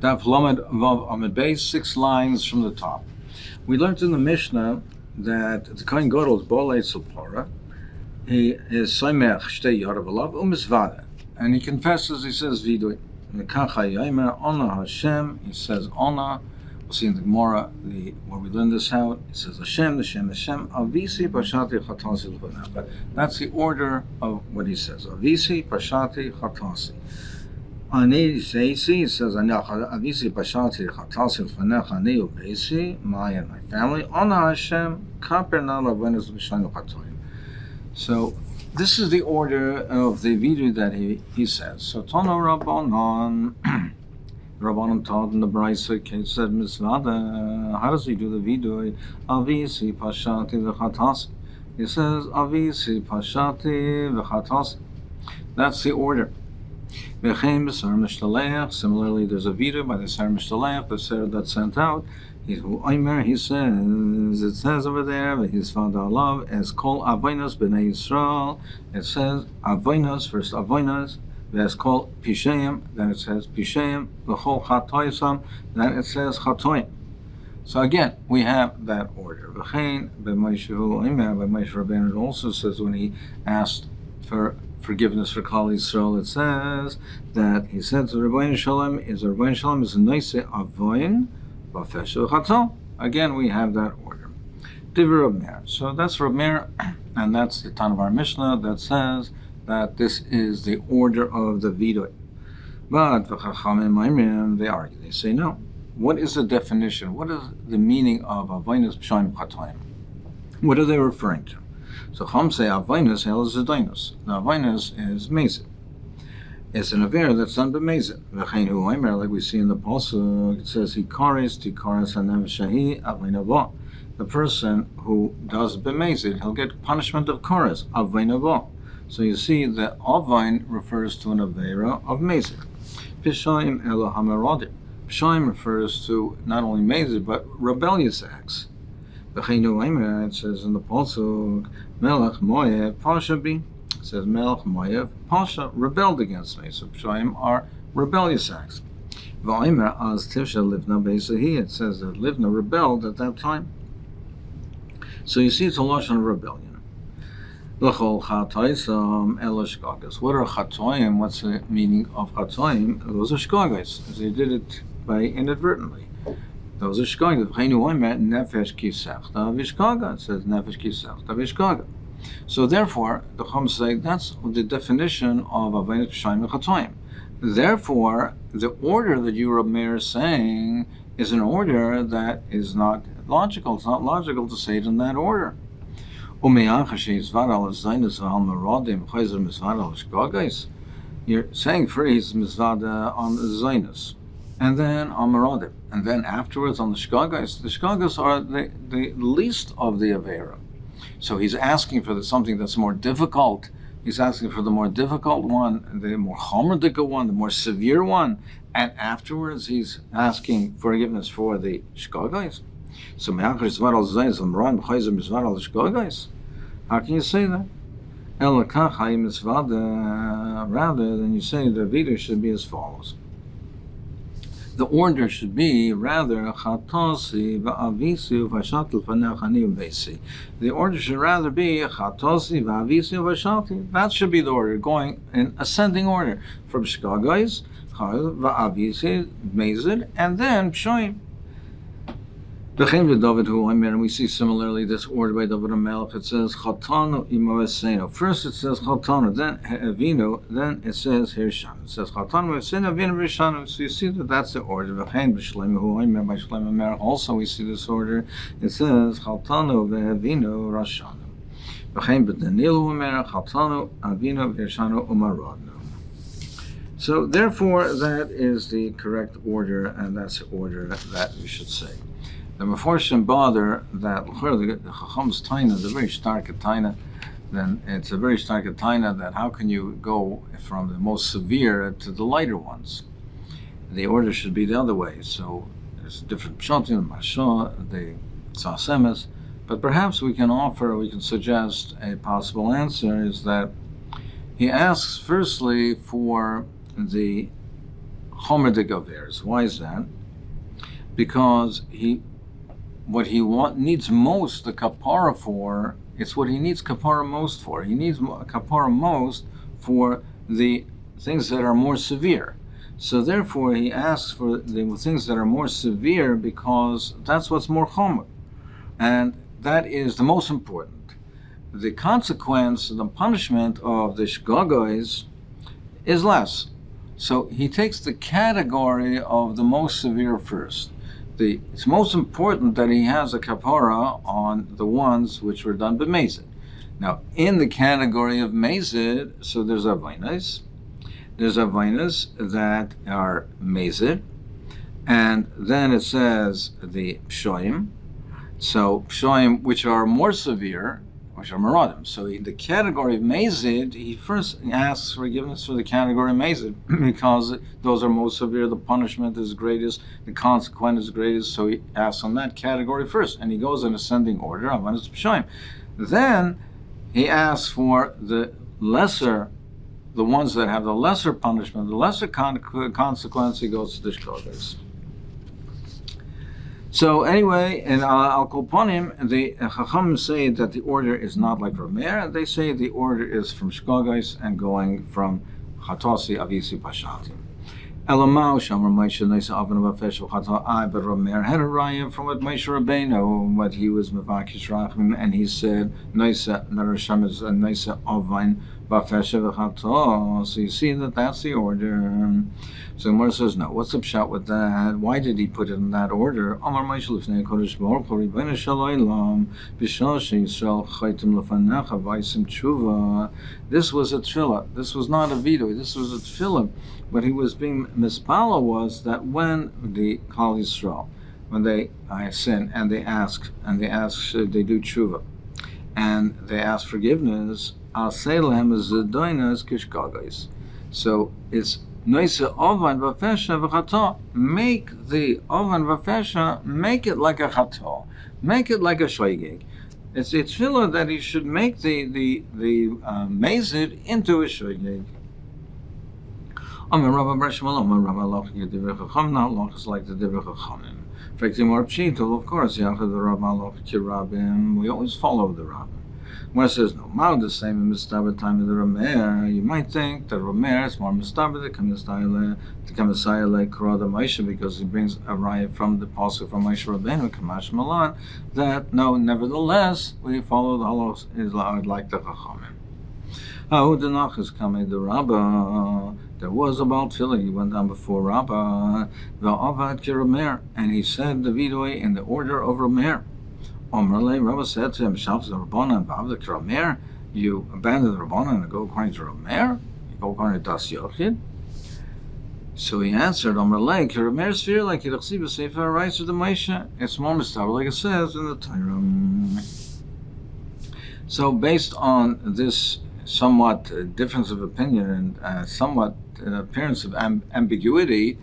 Daf Lamed Vav Amud Beis, 6 lines from the top. We learned in the Mishnah that the Kohen Gadol is Bolei Tzipora. He is Soimech Shtei Yorav Alav U'Mizvada, and he confesses. He says Vidui. Mekacha Yomer Ona Hashem. He says Ona. We'll see in the Gemara where we learn this out. It says Hashem, Hashem, Avisi Pashati Chatasi L'Vanecha. That's the order of what he says. Avisi Pashati Chatasi. Ani Seisi, it says Avisi Pashati Chatasi L'Vanecha Ani Ubeisi, my and my family. Ona Hashem Kaper Nala Venes B'Shanu Chatoim. So this is the order of the vidu that he says. So Tono Rabbanon. Rabbanon taught in the Brisa case said Mitzvada. How does he do the vidui? Avisi Pashati v'Chatasi. He says Avisi Pashati v'Chatasi. That's the order. Similarly, there's a vidui by the Ser Mishtaleach, the Ser that's sent out. He says, it says over there, his father Allah, as called Avonos B'nai Yisrael. It says Avonos, first Avonos. That's called Pisheim, then it says Pisheim, L'chol Chatoisam, then it says Chatoim. So again, we have that order. V'chein, B'Moshe Rabbeinu also says when he asked for forgiveness for Klal Yisrael, it says that he said to Rabbeinu Shalom is a noise avoin, b'fesh v'chato. Again, we have that order. Divrei Reb Meir. So that's Reb Meir, and that's the Tan of our Mishnah that says that this is the order of the vidui. But the Chachamim, they argue. They say, no. What is the definition? What is the meaning of Avonos B'Shaim Chatoim? What are they referring to? So Chum say Avonos Hel is Zedainos. Now Avonos is Mezid. It's an affair that's done by Mezid. Like we see in the Pasuk, it says Hikaris Tikaris Hanev Shahi Aveinavo. The person who does b'mezid, he'll get punishment of Koras Aveinavo. So you see that Avain refers to an Avera of Mezid. Pishaim Elo HaMeradim. Pishaim refers to not only Mezid, but rebellious acts. It says in the Pasuk, Melech Moyev Pasha Bi. It says Melech Moyev Pasha rebelled against me. So Pishaim are rebellious acts. V'Omer Az Tisha Livna Beisahi. It says that Livna rebelled at that time. So you see it's a lashon of rebellion. L'chol chatoisam el shkagas. What are chatoim? What's the meaning of chatoim? Those are shkagas. They did it by inadvertently. Those are shkagas. V'cheinu oimet nefesh kisechta v'shkaga. It says nefesh kisechta v'shkaga. So therefore, the Chum say that's the definition of avonos b'shaim v'chatoim. Therefore, the order that you Reb Meir is saying is an order that is not logical. It's not logical to say it in that order. You're saying first he's mizvada on the Zainus, and then on Meradim, and then afterwards on the Shkagais. The Shkagais are the least of the Avera. So he's asking for something that's more difficult. He's asking for the more difficult one, the more chomerdik one, the more severe one, and afterwards he's asking forgiveness for the Shkagais. So how can you say that? Rather than you say the vidui should be as follows. The order should be rather chatosi v'avisi v'shati l'fanecha ani ubeisi. The order should rather be chatosi v'avisi v'shati. That should be the order, going in ascending order from shkagais, v'avisi, mezid, and then pshoim. And we see similarly this order by Dovid HaMelech. It says Chatanu Imavaseno. First it says Chatanu, then Avinu, then it says Hirshanu. It says Chatanu Avinu, Avinu Hirshanu. So you see that that's the order. Also we see this order. It says Chatanu Avinu Rashanu. Chatanu Avinu Hirshanu Umaradu. So therefore that is the correct order, and that's the order that we should say. The Meforshim bother that the Chacham's Taina, the very stark Taina, then it's a very stark Taina that how can you go from the most severe to the lighter ones? The order should be the other way. So there's different pshatim, mashah, the tzasemes, but perhaps we can suggest a possible answer is that he asks firstly for the chomer de gavers. Why is that? Because what he needs most the kapara for, it's what he needs kapara most for. He needs kapara most for the things that are more severe. So therefore he asks for the things that are more severe because that's what's more chomer. And that is the most important. The consequence, the punishment of the shgagos is less. So he takes the category of the most severe first. It's most important that he has a kapara on the ones which were done b'mezid. Now, in the category of mezid, so there's avainas. There's avainas that are mezid, and then it says the pshoim. So pshoim, which are more severe, which are maradim. So the category of mezid, he first asks forgiveness for the category of mezid because those are most severe. The punishment is greatest, the consequence is greatest. So he asks on that category first, and he goes in ascending order. Avanas pshoim. Then he asks for the lesser, the ones that have the lesser punishment, the lesser consequence. He goes to the shkogas. So anyway, and Al Kolponim, the Chacham say that the order is not like Romer. They say the order is from Shkogais and going from Chatosi Avisi Pashatim. Elamau Shamar Moshe Neisa Avon Vafeshel Chata I but Romer had a raya from what Moshe Rabbeinu, what he was Mevakish Rachim, and he said Neisa Narasham is a Neisa Avon Vafeshel Chata. So you see that that's the order. So Gemara says, no, what's the pshat with that? Why did he put it in that order? Amar Moshe Lifnei Kodesh Baruch Hu Ribono Shel Olam B'Shal She'Yisrael Chaytim Lefanecha V'Ysim Tshuva. This was a tefillah. This was not a video. This was a tefillah. What he was being mispala was that when the Klal Yisrael, when they sin and they ask should they do tshuva, and they ask forgiveness, I'll say lehem zedoinas kishkagos. So it's Noise ovan v'fesha v'chato. Make the ovan v'fesha, make it like a chato, make it like a shoygig. It's tefillah that he should make the mezid into a shoygig. Amar Rabba Breshmal, Amar Rabba Loch Yedivrei Chacham. Now Loch is like the Divrei Chachamim. Fektim or Pshito, of course, Yachad the Rabba Loch Kirabim. We always follow the Rabba. When it says no, Mao the same in Mistaber time of the Romer, you might think that Romer is more Mistaber to come Messiah like Kroda Moshe, because he brings a raya from the pasuk from Moshe Rabbeinu, Kamash Malan, that no, nevertheless, we follow the halos is like the Chachamim. Ahudinach is coming the Rabbah. There was about Philly, he went down before Rabbah, Va'avad Kiromer, and he said the vidui in the order of Romer. Omrele, Rabba said to him, Shavs the Rabbanan, Vav the Kiromer, you abandon the Rabbanan and go according to Romer? You go according to Das Yochid? So he answered, Omrele, Kiromer sphere like Yirachsi B'Sefer writes of the Moshe. It's more mistaber, like it says in the Torah. So based on this somewhat difference of opinion and somewhat appearance of ambiguity,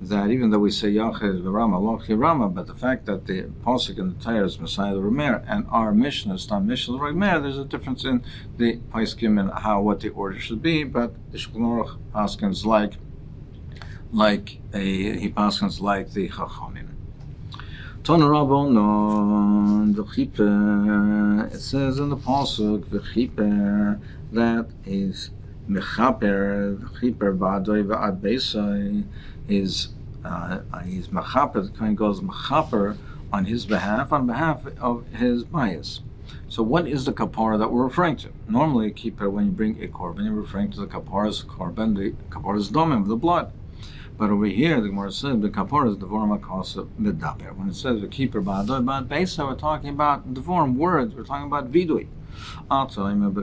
that even though we say Yachid Rama, Lochi Rama, but the fact that the pasuk in the Torah is Messiah the Romer and our Mishnah is not Mishnah the Romer, there's a difference in the Paiskim and what the order should be. But the Shulchan Aruch paskins he paskins like the Chachamim. Ton Rabbanon v'chiper. It says in the pasuk v'chiper that is mechaper v'chiper ba'adoi v'ad beisai is he's mechaper. The Kohen goes mechaper on his behalf, on behalf of his bias. So what is the kapara that we're referring to? Normally a keeper, when you bring a korban, you're referring to the kapara's korban, the kapara's domim, the blood. But over here, the Gemara says the kapara is the vorm akasa medaber. When it says the keeper ba'adoi ba'ad beisai, we're talking about the vorm words. We're talking about vidui. Also, maybe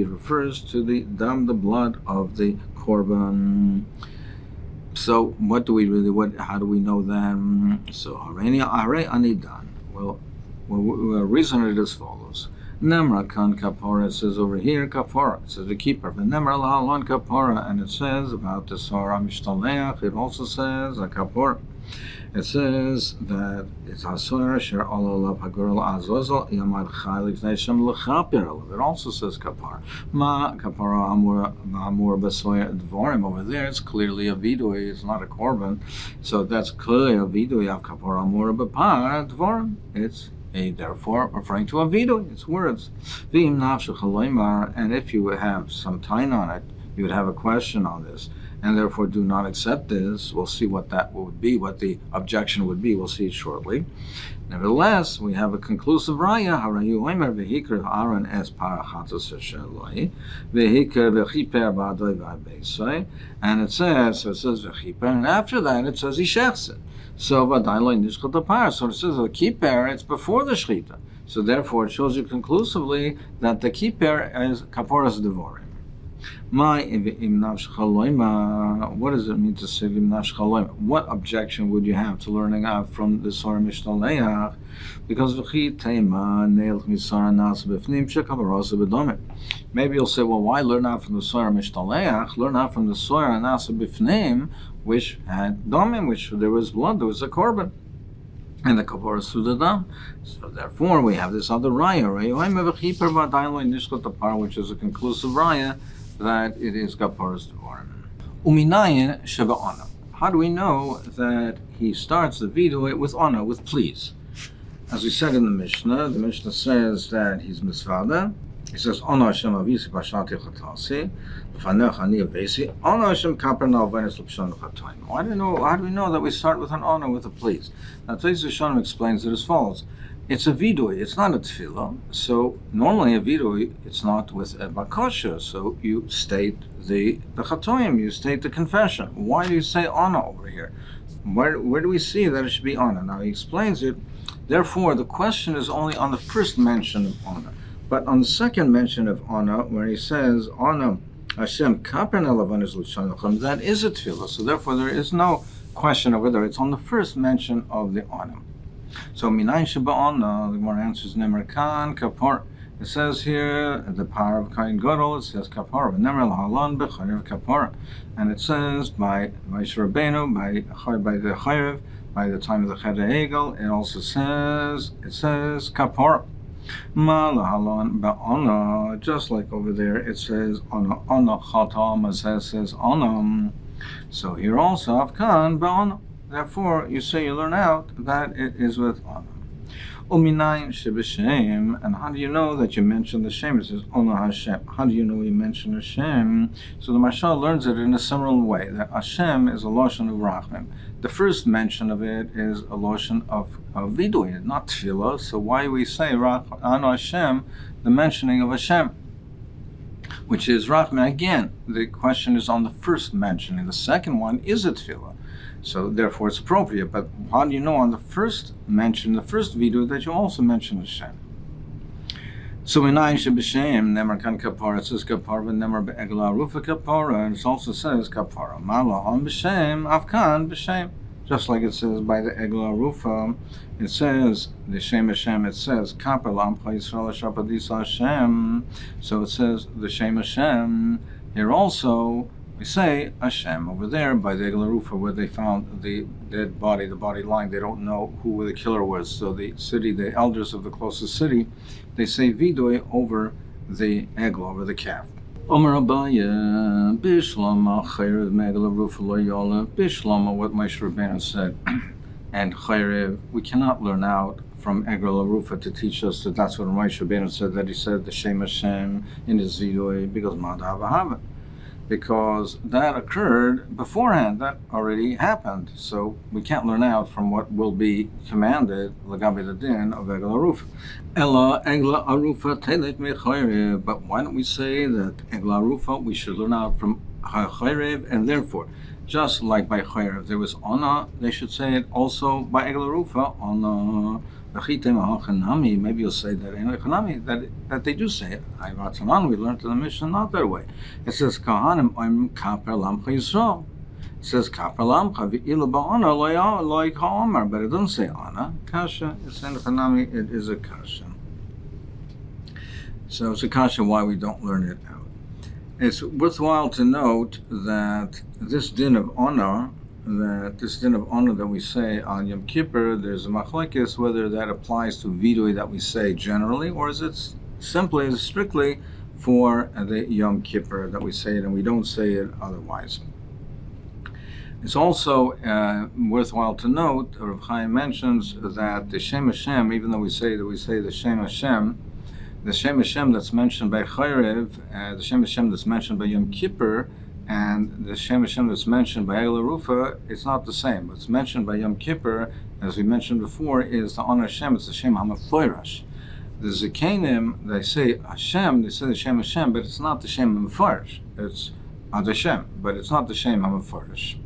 it refers to the dam, the blood of the korban. So, what do we really? How do we know that? So, harei anidan. Well, we'll reason it as follows. Nemra kan kapara. It says over here kapara. It says the keeper. But nemra lahalon kapara, and it says about the sora mishtaleach. It also says a kapara. It says that it's Asur Asher Ololav Hagurul Azozel Yamad Chaylik Nesham Lechaper. It also says Kapar. Ma Kapara Amur Basoya Dvorim. Over there, it's clearly a vidui. It's not a korban, so that's clearly a vidui of Kapara Amur Bapar Dvorim. It's therefore referring to a vidui. It's words. V'im Nafshach Haloimar. And if you would have some time on it, you would have a question on this, and therefore do not accept this. We'll see what that would be, what the objection would be. We'll see it shortly. Nevertheless, we have a conclusive raya. Harayu oimer v'hikr Aaron es parachatos sheloi v'hikr v'chiper ba'adoi v'abeisai, and it says v'chiper, and after that it says ishechse. So v'adailoi nishchot apar. So it says the kiper. It's before the shchita. So therefore, it shows you conclusively that the kiper is kaporas devorim. What does it mean to say Im Nafsh Chaloim? What objection would you have to learning out from the Sorah Mishtaleach? Because maybe you'll say, well, why learn out from the Sorah Mishtaleach? Learn out from the Sorah Nasa Bifnim, which had domim, which there was blood, there was a korban, and the kapara sudadam. So therefore, we have this other raya, which is a conclusive raya that it is kaparas devarim. Uminayin sheba ana. How do we know that he starts the vidui with ana, with please? As we said in the Mishnah says that he's misvada. He says, Ana Hashem avisi b'shati chatasi, v'fanech ani avesi, Ana Hashem kaper na'alvenes l'pshon l'chatayim. How do we know that we start with an honor, with a please? Now, Teiz Rishonim explains it as follows. It's a vidui, it's not a tefillah. So normally a vidui, it's not with a bakasha. So you state the chatoim, you state the confession. Why do you say honor over here? Where do we see that it should be honor? Now he explains it. Therefore, the question is only on the first mention of honor. But on the second mention of honor, where he says honor Hashem kaper na'alvenes l'pshon l'chatayim, that is a tefillah. So therefore, there is no question of whether it's on the first mention of the honor. So minayin sheba'ana, the Gemara answers nemer kan kapor. It says here the power of kain gadol. It says kapor v'nemer lahalan b'charev kapor, and it says by Rabbeinu by the charev, by the time of the Cheder Egel. It also says kapor ma lahalan ba'ana, just like over there it says ana chatam, as it says anam. So here also afkan ba'ana. Therefore, you say you learn out that it is with honor. Uminayin sheb'shem, and how do you know that you mentioned the shem? It says honor Hashem. How do you know you mentioned Hashem? So the Mashal learns it in a similar way, that Hashem is a loshon of rachmim. The first mention of it is a loshon of vidui, not tefillah. So why we say honor Hashem, the mentioning of Hashem, which is rachmim? Again, the question is on the first mentioning. The second one is a tefillah. So therefore it's appropriate. But how do you know on the first mention, the first video, that you also mention Hashem? So minayin sheb'shem nemer kan kapara, it says kapara v'nemer be'egla rufa kapara, and it also says kapara mala on b'shem afkan b'shem, just like it says by the egla rufa. It says the shem Hashem. It says kapar l'amcha Yisrael shapadisa Hashem. So it says the shem Hashem. Here also we say Hashem over there by the Egla Rufa, where they found the dead body, the body lying. They don't know who the killer was. So the elders of the closest city, they say vidui over the Egla, over the calf. Omer Abaya, Bishlama, Chayrev, Megla Rufa, Loyola, Bishlama, what Moshe Rabbeinu said. And Chayrev, we cannot learn out from Egla Rufa to teach us that that's what Moshe Rabbeinu said, that he said the Shem Hashem in his vidui, because Madhavahava. Because that occurred beforehand, that already happened. So we can't learn out from what will be commanded, Lagabi the din of Egla Arufa. Ella Egla Arufa Telet Mechayrev. But why don't we say that Egla Arufa we should learn out from Chayrev, and therefore, just like by Chayrev there was Ona, they should say it also by Egla Arufa, Ona. Maybe you'll say that in Hanami that they do say it. We learned in the Mishnah not that way. It says Kahanim oim kaper lamcha Yisrael. It says kaper lamcha v'ilu ba'ana loy ka'omer, but it doesn't say ana. Kasha. It's in Hanami. It is a kasha. So it's a kasha why we don't learn it out. It's worthwhile to note that this din of honor that this din of honor that we say on Yom Kippur, there's a machlekes whether that applies to vidui that we say generally, or is it simply, strictly for the Yom Kippur that we say it and we don't say it otherwise. It's also worthwhile to note, Rav Chaim mentions that the Shem Hashem, even though we say the Shem Hashem that's mentioned by Chayrev, the Shem Hashem that's mentioned by Yom Kippur, and the Shem Hashem that's mentioned by Egel Rufa, it's not the same. What's mentioned by Yom Kippur, as we mentioned before, is the honor Hashem. It's the Shem HaMeforash. The Zekanim, they say Hashem, they say the Shem Hashem, but it's not the Shem HaMeforash. It's Ad Hashem, but it's not the Shem HaMeforash.